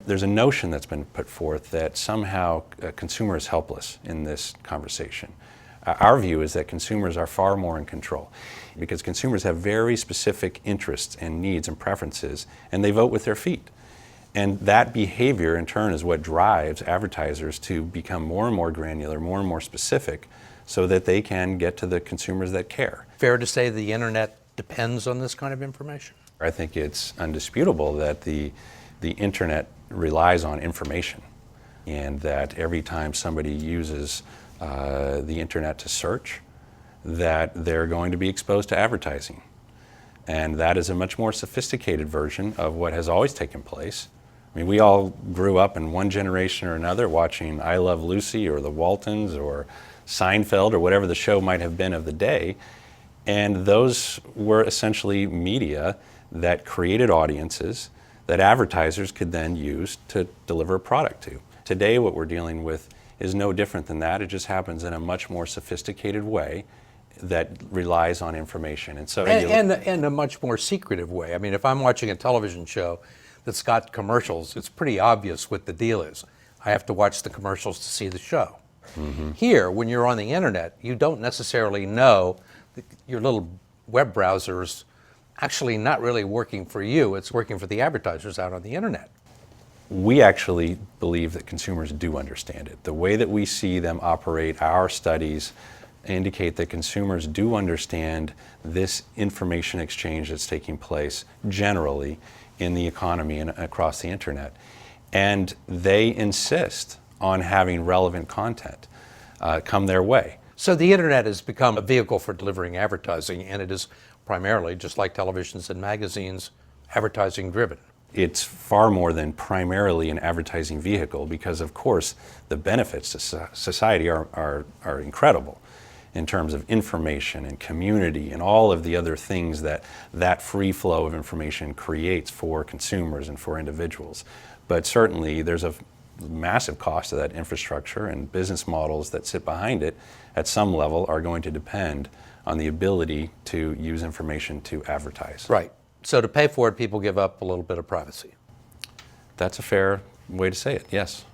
There's a notion that's been put forth that somehow a consumer is helpless in this conversation. Our view is that consumers are far more in control because consumers have very specific interests and needs and preferences, and they vote with their feet. And that behavior, in turn, is what drives advertisers to become more and more granular, more and more specific, so that they can get to the consumers that care. Fair to say the internet depends on this kind of information? I think it's undisputable that the internet relies on information, and that every time somebody uses the internet to search, that they're going to be exposed to advertising. And that is a much more sophisticated version of what has always taken place. I mean, we all grew up in one generation or another watching I Love Lucy or The Waltons or Seinfeld or whatever the show might have been of the day. And those were essentially media that created audiences that advertisers could then use to deliver a product to. Today, what we're dealing with is no different than that. It just happens in a much more sophisticated way that relies on information. And a much more secretive way. I mean, if I'm watching a television show that's got commercials, it's pretty obvious what the deal is. I have to watch the commercials to see the show. Mm-hmm. Here, when you're on the internet, you don't necessarily know that your little web browser's actually not really working for you. It's working for the advertisers out on the internet. We actually believe that consumers do understand it. The way that we see them operate, our studies indicate that consumers do understand this information exchange that's taking place generally in the economy and across the internet. And they insist on having relevant content come their way. So the internet has become a vehicle for delivering advertising, and it is primarily, just like televisions and magazines, advertising driven. It's far more than primarily an advertising vehicle because, of course, the benefits to society are incredible in terms of information and community and all of the other things that free flow of information creates for consumers and for individuals. But certainly there's a massive cost to that infrastructure, and business models that sit behind it at some level are going to depend on the ability to use information to advertise. Right. So to pay for it, people give up a little bit of privacy. That's a fair way to say it, yes.